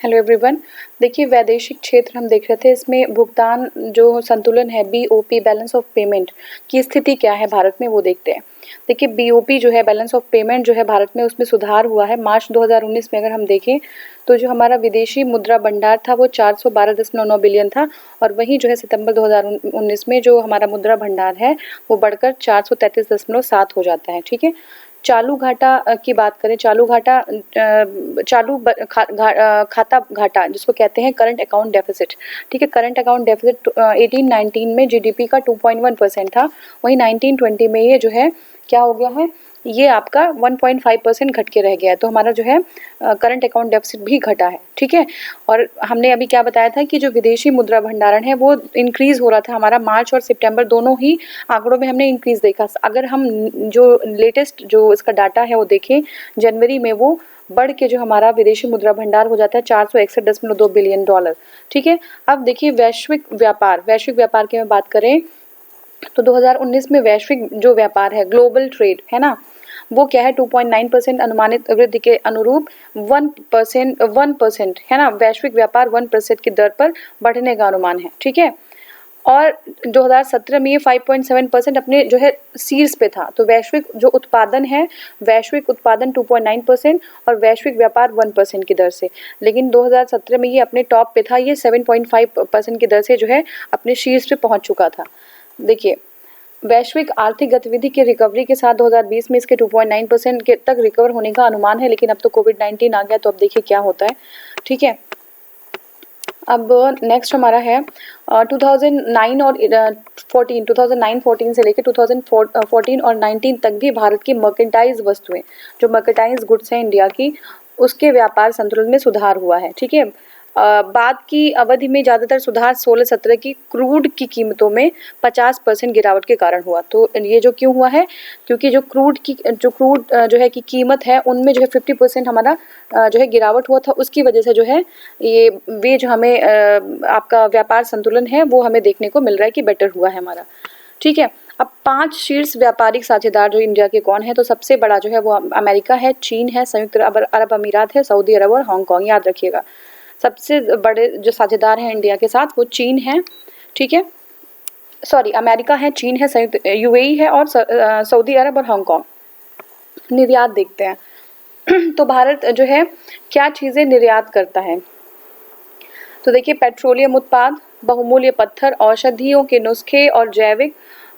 Hello everyone. देखिए वैदेशिक क्षेत्र हम देख रहे थे, इसमें भुगतान जो संतुलन है बीओपी बैलेंस ऑफ पेमेंट की स्थिति क्या है भारत में वो देखते हैं। देखिए बीओपी जो है बैलेंस ऑफ पेमेंट जो है भारत में उसमें सुधार हुआ है। मार्च 2019 में अगर हम देखें तो जो हमारा विदेशी मुद्रा भंडार था वो 412.9 बिलियन था और वहीं जो है सितंबर 2019 में जो हमारा मुद्रा भंडार है वो बढ़कर 433.7 हो जाता है। ठीक है, चालू घाटा की बात करें, चालू घाटा खाता घाटा जिसको कहते हैं करंट अकाउंट डेफिसिट। ठीक है, करंट अकाउंट डेफिसिट 18-19 में जीडीपी का 2.1% था, वहीं 19-20 में ये जो है क्या हो गया है, ये आपका 1.5% घट के रह गया है। तो हमारा जो है करंट अकाउंट डेफिसिट भी घटा है। ठीक है, और हमने अभी क्या बताया था कि जो विदेशी मुद्रा भंडारण है वो इंक्रीज हो रहा था हमारा मार्च और सितंबर दोनों ही आंकड़ों में हमने इंक्रीज देखा। अगर हम जो लेटेस्ट जो इसका डाटा है वो देखें, जनवरी में वो बढ़ के जो हमारा विदेशी मुद्रा भंडार हो जाता है 461.2 बिलियन डॉलर। ठीक है, अब देखिए वैश्विक व्यापार की मैं बात करें तो 2019 में वैश्विक जो व्यापार है, ग्लोबल ट्रेड है ना, वो क्या है 2.9% अनुमानित वृद्धि के अनुरूप 1% है ना, वैश्विक व्यापार 1% की दर पर बढ़ने का अनुमान है। ठीक है, और 2017 में ये 5.7% अपने जो है शीर्ष पे था। तो वैश्विक जो उत्पादन है, वैश्विक उत्पादन 2.9% और वैश्विक व्यापार 1% की दर से, लेकिन 2017 में ये अपने टॉप पे था, ये 7.5% की दर से जो है अपने शीर्ष पे पहुंच चुका था। देखिए वैश्विक आर्थिक गतिविधि की रिकवरी के साथ 2020 में इसके 2.9% के तक रिकवर होने का अनुमान है, लेकिन अब तो कोविड-19 आ गया तो अब देखिए क्या होता है। ठीक है, अब नेक्स्ट हमारा है 2009 से लेकर 2014 और 19 तक भी भारत की मर्केंटाइज वस्तुएं, जो मर्केंटाइज गुड्स हैं इंडिया की, उसके व्यापार संतुलन में सुधार हुआ है। ठीक है, बाद की अवधि में ज़्यादातर सुधार 16-17 की क्रूड की कीमतों में 50% गिरावट के कारण हुआ। तो ये जो क्यों हुआ है, क्योंकि जो क्रूड जो है की कीमत है उनमें जो है 50% हमारा जो है गिरावट हुआ था, उसकी वजह से जो है वे जो हमें आपका व्यापार संतुलन है वो हमें देखने को मिल रहा है कि बेटर हुआ है हमारा। ठीक है, अब 5 शीर्ष व्यापारिक साझेदार जो इंडिया के कौन है, तो सबसे बड़ा जो है वो अमेरिका है, चीन है, संयुक्त अरब अमीरात है, सऊदी अरब और हांगकांग। याद रखिएगा सबसे बड़े जो साझेदार हैं इंडिया के साथ वो चीन है। ठीक है, सॉरी, अमेरिका है, चीन है, संयुक्त यूएई है और सऊदी अरब और हांगकांग। निर्यात देखते हैं तो भारत जो है क्या चीज़ें निर्यात करता है, तो देखिए पेट्रोलियम उत्पाद, बहुमूल्य पत्थर, औषधियों के नुस्खे और जैविक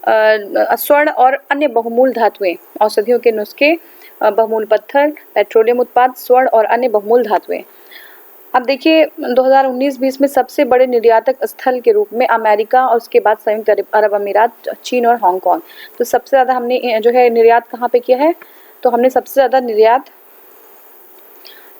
स्वर्ण और अन्य बहुमूल्य धातुएं। औषधियों के नुस्खे, बहुमूल्य पत्थर, पेट्रोलियम उत्पाद, स्वर्ण और अन्य बहुमूल्य धातुएं। अब देखिए 2019-20 में सबसे बड़े निर्यातक स्थल के रूप में अमेरिका और उसके बाद संयुक्त अरब अमीरात, चीन और हांगकांग। तो सबसे ज़्यादा हमने जो है निर्यात कहाँ पे किया है, तो हमने सबसे ज़्यादा निर्यात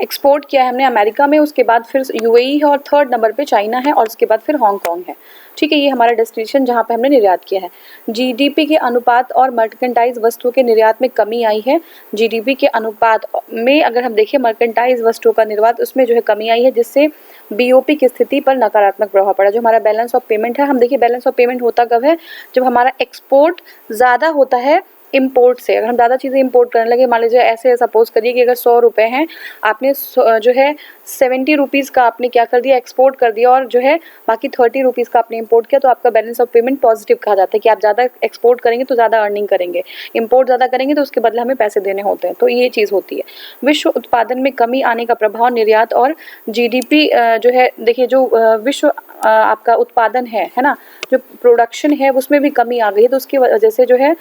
एक्सपोर्ट किया है हमने अमेरिका में, उसके बाद फिर यूएई है और थर्ड नंबर पे चाइना है और उसके बाद फिर हांगकांग है। ठीक है, ये हमारा डेस्टिनेशन जहाँ पे हमने निर्यात किया है। जीडीपी के अनुपात और मर्केंटाइज वस्तुओं के निर्यात में कमी आई है। जीडीपी के अनुपात में अगर हम देखें मर्केंटाइज वस्तुओं का निर्यात, उसमें जो है कमी आई है, जिससे बीओपी की स्थिति पर नकारात्मक प्रभाव पड़ा। जो हमारा बैलेंस ऑफ पेमेंट है, हम देखिए बैलेंस ऑफ पेमेंट होता कब है, जब हमारा एक्सपोर्ट ज़्यादा होता है इम्पोर्ट से। अगर हम ज़्यादा चीज़ें इम्पोर्ट करने लगे, मान लीजिए ऐसे सपोज करिए कि अगर 100 रुपये हैं, आपने जो है 70 रुपीज़ का आपने क्या कर दिया, एक्सपोर्ट कर दिया, और जो है बाकी 30 रुपीज़ का आपने इम्पोर्ट किया, तो आपका बैलेंस ऑफ पेमेंट पॉजिटिव कहा जाता है कि आप ज़्यादा एक्सपोर्ट करेंगे तो ज़्यादा अर्निंग करेंगे, इम्पोर्ट ज़्यादा करेंगे तो उसके बदले हमें पैसे देने होते हैं। तो ये चीज़ होती है। विश्व उत्पादन में कमी आने का प्रभाव निर्यात और जीडीपी जो है, देखिए जो विश्व आपका उत्पादन है ना, जो प्रोडक्शन है उसमें भी कमी आ गई है, तो उसकी वजह से जो है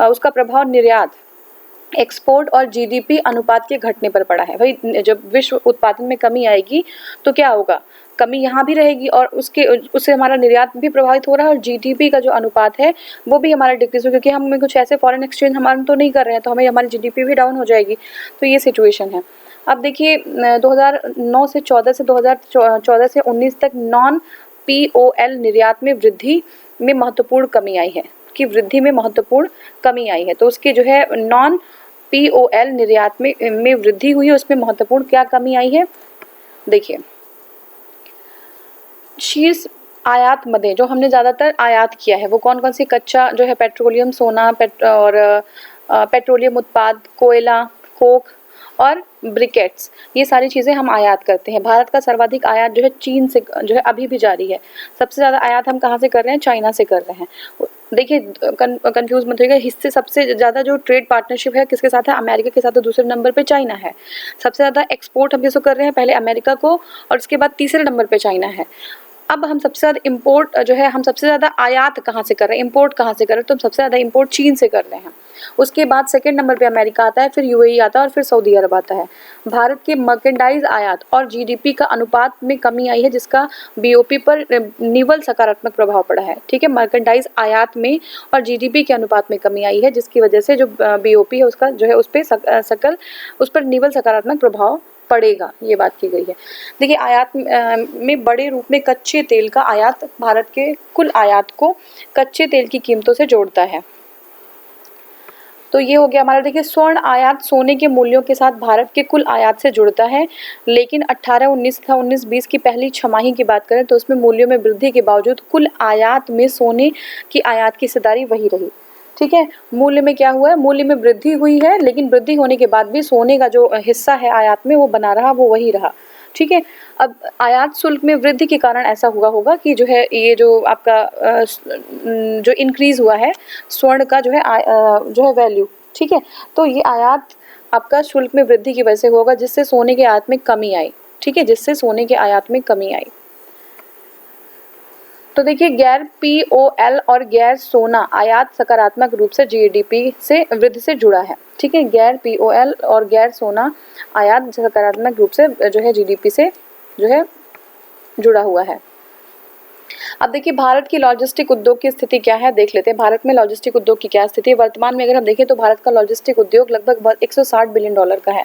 उसका प्रभाव निर्यात, एक्सपोर्ट और जीडीपी अनुपात के घटने पर पड़ा है। भाई जब विश्व उत्पादन में कमी आएगी तो क्या होगा, कमी यहाँ भी रहेगी और उससे हमारा निर्यात भी प्रभावित हो रहा है और जीडीपी का जो अनुपात है वो भी हमारा डिक्रीज हो, क्योंकि हम कुछ ऐसे फॉरेन एक्सचेंज हमारे तो नहीं कर रहे हैं, तो हमें हमारी जीडीपी भी डाउन हो जाएगी। तो ये सिचुएशन है। अब देखिए 2009 से 2014 से 19 तक नॉन पीओएल निर्यात में वृद्धि में महत्वपूर्ण कमी आई है, की वृद्धि में महत्वपूर्ण कमी आई है। तो उसकी जो है नॉन पीओएल निर्यात में वृद्धि हुई है, उसमें महत्वपूर्ण क्या कमी आई है, देखिए शीर्ष आयात मदें जो हमने ज़्यादातर आयात किया है वो कौन कौन सी, कच्चा जो है पेट्रोलियम, सोना और पेट्रोलियम उत्पाद, कोयला, कोक और ब्रिकेट्स, ये सारी चीज़ें हम आयात करते हैं। भारत का सर्वाधिक आयात जो है चीन से जो है अभी भी जारी है। सबसे ज़्यादा आयात हम कहाँ से कर रहे हैं? चाइना से कर रहे हैं। देखिए कंफ्यूज मत होइएगा, हिस्से सबसे ज़्यादा जो ट्रेड पार्टनरशिप है किसके साथ है? अमेरिका के साथ है, दूसरे नंबर पे चाइना है। सबसे ज़्यादा एक्सपोर्ट हम किसको कर रहे हैं? पहले अमेरिका को, और उसके बाद तीसरे नंबर पे चाइना है। अब हम सबसे ज़्यादा इम्पोर्ट जो है, हम सबसे ज़्यादा आयात कहाँ से कर रहे हैं, इम्पोर्ट कहाँ से कर रहे हैं? तो हम सबसे ज़्यादा इम्पोर्ट चीन से कर रहे हैं। उसके बाद सेकंड नंबर पे अमेरिका आता है, फिर यूएई आता है और फिर सऊदी अरब आता है। भारत के मर्केंडाइज आयात और जीडीपी का अनुपात में कमी आई है, जिसका बीओपी पर निवल सकारात्मक प्रभाव पड़ा है। ठीक है, मर्केंडाइज आयात में और जीडीपी के अनुपात में कमी आई है, जिसकी वजह से जो बीओपी है उसका जो है उस पर निवल सकारात्मक प्रभाव पड़ेगा, ये बात की गई है। देखिए आयात में बड़े रूप में कच्चे तेल का आयात भारत के कुल आयात को कच्चे तेल की कीमतों से जोड़ता है। तो ये हो गया हमारा। देखिए स्वर्ण आयात सोने के मूल्यों के साथ भारत के कुल आयात से जुड़ता है, लेकिन 18-19 तथा 19-20 की पहली छमाही की बात करें तो उसमें मूल्यों में वृद्धि के बावजूद कुल आयात में सोने की आयात की हिस्सेदारी वही रही। ठीक है, मूल्य में क्या हुआ है? मूल्य में वृद्धि हुई है, लेकिन वृद्धि होने के बाद भी सोने का जो हिस्सा है आयात में वो बना रहा, वो वही रहा। ठीक है, अब आयात शुल्क में वृद्धि के कारण ऐसा हुआ होगा कि जो है ये जो आपका जो इंक्रीज हुआ है स्वर्ण का जो है वैल्यू। ठीक है, तो ये आयात आपका शुल्क में वृद्धि की वजह से होगा, जिससे सोने के आयात में कमी आई। ठीक है, जिससे सोने के आयात में कमी आई। तो देखिए गैर पीओएल और गैर सोना आयात सकारात्मक रूप से जीडीपी से वृद्धि से जुड़ा है। ठीक है, गैर पीओएल और गैर सोना आयात सकारात्मक रूप से जो है जीडीपी से जो है जुड़ा हुआ है। अब देखिए भारत की लॉजिस्टिक उद्योग की स्थिति क्या है, देख लेते हैं। भारत में लॉजिस्टिक उद्योग की क्या स्थिति है वर्तमान में? अगर हम देखें तो भारत का लॉजिस्टिक उद्योग लगभग 160 बिलियन डॉलर का है।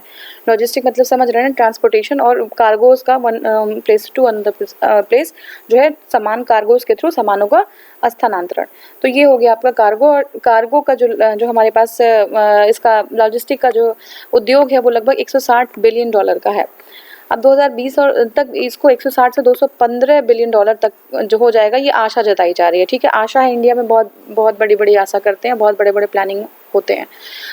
लॉजिस्टिक मतलब समझ रहे हैं, ट्रांसपोर्टेशन और कार्गोज का one place to another place जो है सामान कार्गोज के थ्रू सामानों का स्थानांतरण। तो ये हो गया आपका कार्गो। और कार्गो का जो हमारे पास इसका लॉजिस्टिक का जो उद्योग है वो लगभग 160 बिलियन डॉलर का है। अब 2020 और तक इसको 160 से 215 बिलियन डॉलर तक जो हो जाएगा, ये आशा जताई जा रही है। ठीक है, आशा है, इंडिया में बहुत बड़ी बड़ी आशा करते हैं, बहुत बड़े बड़े प्लानिंग होते हैं।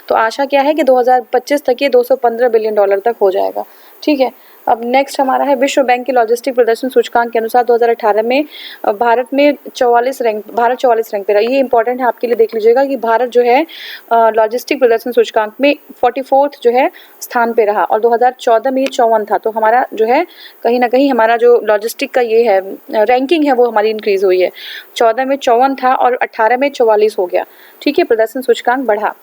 तो आशा क्या है कि 2025 तक ये 215 बिलियन डॉलर तक हो जाएगा। ठीक है, अब नेक्स्ट हमारा है विश्व बैंक के लॉजिस्टिक प्रदर्शन सूचकांक के अनुसार 2018 में भारत 44 रैंक पे रहा। ये इंपॉर्टेंट है आपके लिए, देख लीजिएगा कि भारत जो है लॉजिस्टिक प्रदर्शन सूचकांक में 44th जो है स्थान पे रहा, और 2014 में ये 54 था। तो हमारा जो है कहीं ना कहीं हमारा जो लॉजिस्टिक का ये है रैंकिंग है वो हमारी इंक्रीज हुई है। 14 में 54 था और 18 में 44 हो गया। ठीक है, प्रदर्शन सूचकांक बढ़ा।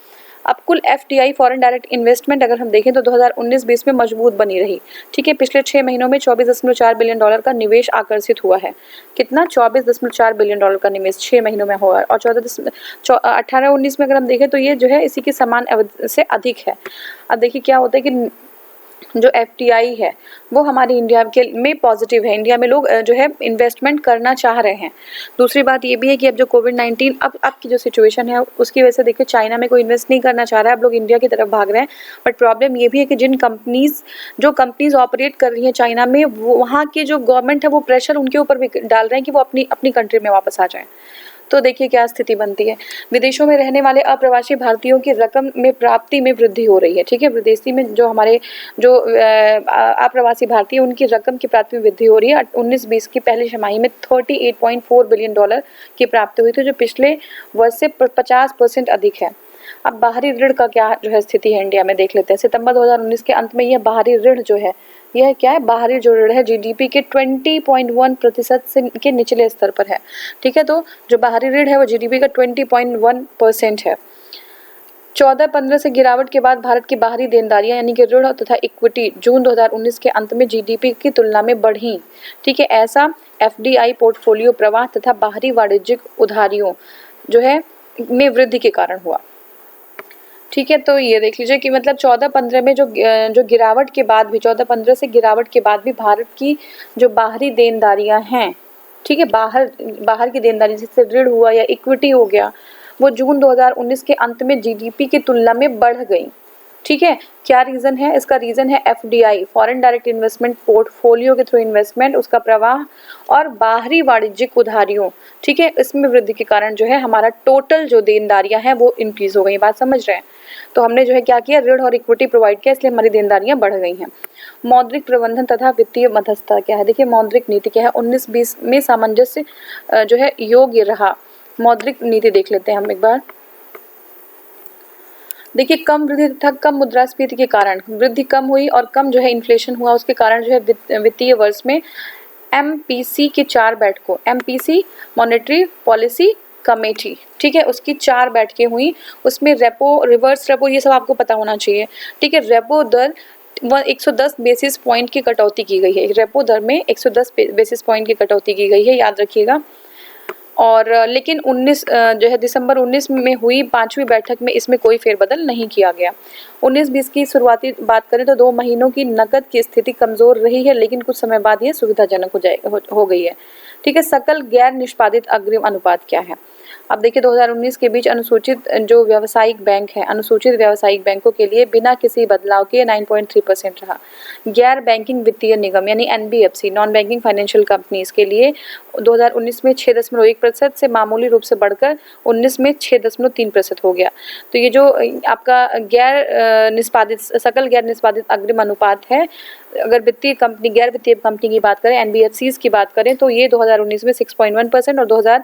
अब कुल एफडीआई फॉरेन डायरेक्ट इन्वेस्टमेंट अगर हम देखें तो 2019-20 में मजबूत बनी रही। ठीक है, पिछले 6 महीनों में 24.4 बिलियन डॉलर का निवेश आकर्षित हुआ है। कितना? 24.4 बिलियन डॉलर का निवेश 6 महीनों में हुआ है। और 18-19 में अगर हम देखें तो ये जो है इसी की समान अवधि से अधिक है। अब देखिए क्या होता है कि जो एफडीआई है वो हमारी इंडिया के में पॉजिटिव है। इंडिया में लोग जो है इन्वेस्टमेंट करना चाह रहे हैं। दूसरी बात ये भी है कि अब जो कोविड-19 अब की जो सिचुएशन है उसकी वजह से देखिए चाइना में कोई इन्वेस्ट नहीं करना चाह रहा है, अब लोग इंडिया की तरफ भाग रहे हैं। बट प्रॉब्लम ये भी है कि जो कंपनीज ऑपरेट कर रही हैं चाइना में, वहाँ की जो गवर्नमेंट है वो प्रेशर उनके ऊपर भी डाल रहे हैं कि वो अपनी कंट्री में वापस आ जाएं। तो देखिए क्या स्थिति बनती है। विदेशों में रहने वाले अप्रवासी भारतीयों की रकम में प्राप्ति में वृद्धि हो रही है। ठीक है, विदेशी में जो हमारे जो अप्रवासी भारतीय उनकी रकम की प्राप्ति में वृद्धि हो रही है। 19-20 की पहली छमाही में 38.4 बिलियन डॉलर की प्राप्ति हुई थी, जो पिछले वर्ष से 50% अधिक है। अब बाहरी ऋण का क्या जो है स्थिति है इंडिया में, देख लेते हैं। सितंबर 2019 के अंत में यह बाहरी ऋण जो है यह क्या है, बाहरी जो ऋण है जीडीपी के 20.1% से के निचले स्तर पर है। ठीक है, तो जो बाहरी ऋण है वो जीडीपी का 20.1% है। 14-15 से गिरावट के बाद भारत की बाहरी देनदारियां यानी कि ऋण तथा इक्विटी जून 2019 के अंत में जीडीपी की तुलना में बढ़ी। ठीक है, ऐसा एफडीआई पोर्टफोलियो प्रवाह तथा बाहरी वाणिज्यिक उधारियों जो है में वृद्धि के कारण हुआ। ठीक है, तो ये देख लीजिए कि मतलब 14-15 में जो गिरावट के बाद भी 14-15 से गिरावट के बाद भी भारत की जो बाहरी देनदारियां हैं, ठीक है, बाहर की देनदारी जिससे ऋण हुआ या इक्विटी हो गया, वो जून 2019 के अंत में जीडीपी की तुलना में बढ़ गई। ठीक है। क्या रीज़न है इसका? रीज़न है FDI, foreign direct investment, portfolio के थ्रू इन्वेस्टमेंट, उसका प्रवाह और बाहरी वाणिज्यिक उधारियों, ठीक है, इसमें वृद्धि के कारण जो है हमारा टोटल जो देनदारियां हैं वो इंक्रीज हो गई। बात समझ रहे हैं? तो हमने जो है क्या किया, ऋण और इक्विटी प्रोवाइड किया, इसलिए हमारी देनदारियां बढ़ गई हैं। मौद्रिक प्रबंधन तथा वित्तीय मध्यस्थता क्या है? देखिए मौद्रिक नीति क्या है, 19-20 में सामंजस्य जो है योग्य रहा। मौद्रिक नीति देख लेते हैं हम एक बार। देखिए कम वृद्धि तथा कम मुद्रास्फीति के कारण वृद्धि कम हुई और कम जो है इन्फ्लेशन हुआ, उसके कारण जो है वित्तीय वर्ष में MPC के 4 बैठकों, MPC मॉनेटरी पॉलिसी कमेटी, ठीक है, उसकी 4 बैठकें हुई। उसमें रेपो, रिवर्स रेपो, ये सब आपको पता होना चाहिए, ठीक है। रेपो दर 110 बेसिस पॉइंट की कटौती की गई है। रेपो दर में 110 बेसिस पॉइंट की कटौती की गई है, याद रखिएगा। और लेकिन 19 जो है दिसंबर 19 में हुई 5वीं बैठक में इसमें कोई फेरबदल नहीं किया गया। 19-20 की शुरुआती बात करें तो 2 महीनों की नकद की स्थिति कमजोर रही है, लेकिन कुछ समय बाद ये सुविधाजनक हो गई है, ठीक है। सकल गैर निष्पादित अग्रिम अनुपात क्या है? अब देखिए 2019 के बीच अनुसूचित जो व्यावसायिक बैंक है, अनुसूचित व्यावसायिक बैंकों के लिए बिना किसी बदलाव के 9.3% रहा। गैर बैंकिंग वित्तीय निगम यानी NBFC, non banking financial companies के लिए 2019 में 6.1% से मामूली रूप से बढ़कर 19 में 6.3% हो गया। तो ये जो आपका गैर निष्पादित, सकल गैर निष्पादित अग्रिम अनुपात है, अगर वित्तीय कंपनी, गैर वित्तीय कंपनी की बात करें, NBFCs की बात करें, तो ये 2019 में 6.1% और 2000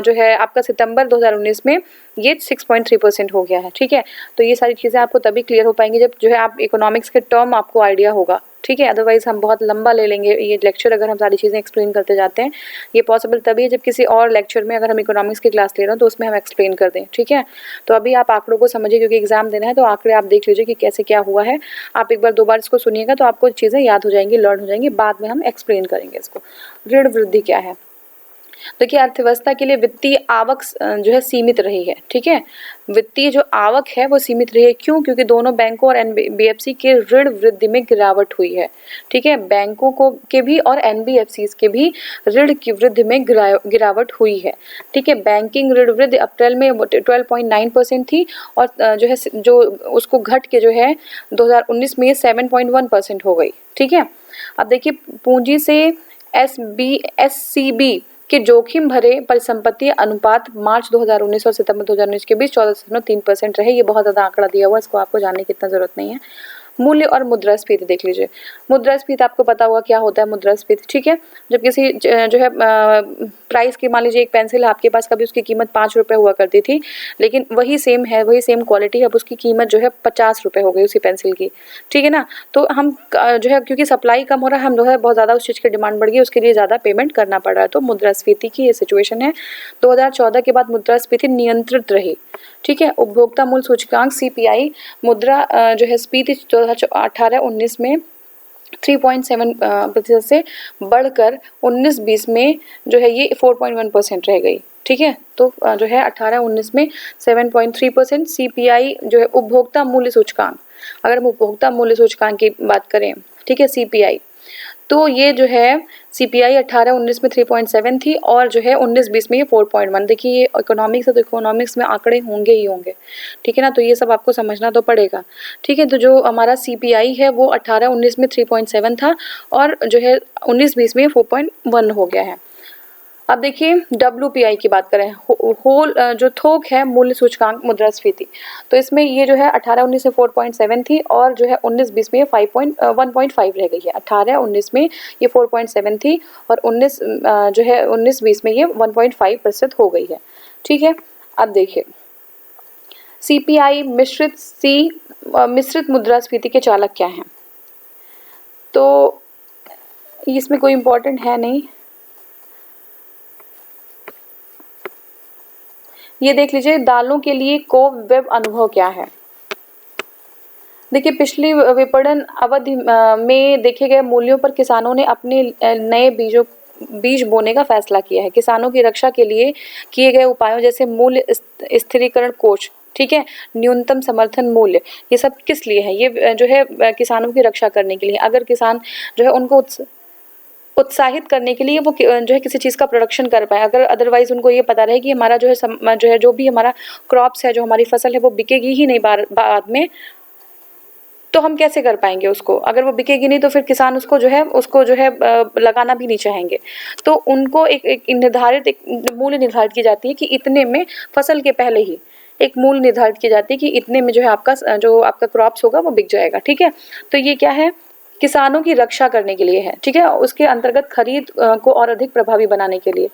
जो है आपका सितंबर 2019 में ये 6.3% हो गया है, ठीक है। तो ये सारी चीज़ें आपको तभी क्लियर हो पाएंगी जब जो है आप इकोनॉमिक्स के टर्म आपको आइडिया होगा, ठीक है। अदरवाइज हम बहुत लंबा ले लेंगे ये लेक्चर अगर हम सारी चीज़ें एक्सप्लेन करते जाते हैं। ये पॉसिबल तभी है जब किसी और लेक्चर में अगर हम इकोनॉमिक्स की क्लास ले रहे हो तो उसमें हम एक्सप्लेन कर दें, ठीक है। तो अभी आप आंकड़ों को समझिए, क्योंकि एग्जाम देना है, तो आंकड़े आप देख लीजिए कि कैसे क्या हुआ है। आप एक बार 2 बार इसको सुनिएगा तो आपको चीज़ें याद हो जाएंगी, लर्न हो जाएंगी, बाद में हम एक्सप्लेन करेंगे इसको। ऋण वृद्धि क्या है? देखिए अर्थव्यवस्था के लिए वित्तीय आवक जो है सीमित रही है, ठीक है। वित्तीय जो आवक है वो सीमित रही है, क्यों? क्योंकि दोनों बैंकों और NBFC के ऋण वृद्धि में गिरावट हुई है, ठीक है। बैंकों को के भी और NBFCs के भी ऋण की वृद्धि में गिरावट हुई है, ठीक है। बैंकिंग ऋण वृद्धि अप्रैल में 12.9% थी और जो है जो उसको घट के जो है 2019 में 7.1% हो गई, ठीक है। अब देखिए पूंजी से SCB के जोखिम भरे परिसंपत्ति अनुपात मार्च 2019 और सितंबर 2019 के बीच 14.3% रहे। ये बहुत ज़्यादा आंकड़ा दिया हुआ है, इसको आपको जानने की इतना ज़रूरत नहीं है। मूल्य और मुद्रास्फीति देख लीजिए। मुद्रास्फीति आपको पता होगा क्या होता है मुद्रास्फीति, ठीक है। जब किसी जो है प्राइस की, मान लीजिए एक पेंसिल है आपके पास, कभी उसकी कीमत 5 रुपये हुआ करती थी, लेकिन वही सेम है, वही सेम क्वालिटी है, अब उसकी कीमत जो है 50 रुपये हो गई उसी पेंसिल की, ठीक है ना। तो हम जो है क्योंकि सप्लाई कम हो रहा है, हम जो है बहुत ज़्यादा उस चीज़ की डिमांड बढ़ गई, उसके लिए ज़्यादा पेमेंट करना पड़ रहा है। तो मुद्रास्फीति की ये सिचुएशन है। 2014 के बाद मुद्रास्फीति नियंत्रित रही, ठीक है। उपभोक्ता मूल्य सूचकांक CPI मुद्रा जो है स्फीति 2018-19 में 3.7% से बढ़कर 19-20 में जो है ये 4.1% रह गई, ठीक है। तो जो है 18-19 में 7.3% CPI जो है उपभोक्ता मूल्य सूचकांक, अगर हम उपभोक्ता मूल्य सूचकांक की बात करें, ठीक है, CPI, तो ये जो है CPI 18-19 में 3.7 थी और जो है 19-20 में ये 4.1। देखिए ये इकोनॉमिक्स है तो इकोनॉमिक्स में आंकड़े होंगे ही होंगे, ठीक है ना। तो ये सब आपको समझना तो पड़ेगा, ठीक है। तो जो हमारा CPI है वो 18-19 में 3.7 था और जो है 19-20 में 4.1 हो गया है। अब देखिए WPI की बात करें, होल जो थोक है मूल्य सूचकांक मुद्रास्फीति, तो इसमें ये जो है 18-19 में 4.7 थी और जो है 19-20 में ये 1.5 रह गई है। 18-19 में ये 4.7 थी और 19 जो है 19-20 में ये 1.5% हो गई है, ठीक है। अब देखिए CPI मिश्रित मुद्रास्फीति के चालक क्या हैं? तो इसमें कोई इम्पोर्टेंट है नहीं, ये देख लीजिए दालों के लिए कोव वेब अनुभव क्या है। देखिए पिछली विपणन अवधि में देखे गए मूल्यों पर किसानों ने अपने नए बीज बोने का फैसला किया है। किसानों की रक्षा के लिए किए गए उपायों जैसे मूल्य स्थिरीकरण कोष, ठीक है, न्यूनतम समर्थन मूल्य, ये सब किस लिए है? ये जो है किसानों की रक्षा करने के लिए। अगर किसान जो है उनको उत्साहित करने के लिए वो जो है किसी चीज़ का प्रोडक्शन कर पाए, अगर अदरवाइज उनको ये पता रहे कि हमारा जो भी हमारा क्रॉप्स है, जो हमारी फसल है वो बिकेगी ही नहीं बाद में, तो हम कैसे कर पाएंगे उसको? अगर वो बिकेगी नहीं तो फिर किसान उसको जो है लगाना भी नहीं चाहेंगे। तो उनको एक निर्धारित एक मूल्य निर्धारित की जाती है कि इतने में, फसल के पहले ही एक मूल्य निर्धारित की जाती है कि इतने में जो है आपका क्रॉप्स होगा वो बिक जाएगा, ठीक है। तो ये क्या है, किसानों की रक्षा करने के लिए है, ठीक है, उसके अंतर्गत खरीद को और अधिक प्रभावी बनाने के लिए,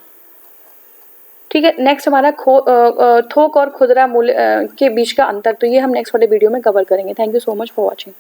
ठीक है। नेक्स्ट हमारा थोक और खुदरा मूल्य के बीच का अंतर, तो ये हम नेक्स्ट वाले वीडियो में कवर करेंगे। Thank you so much for watching.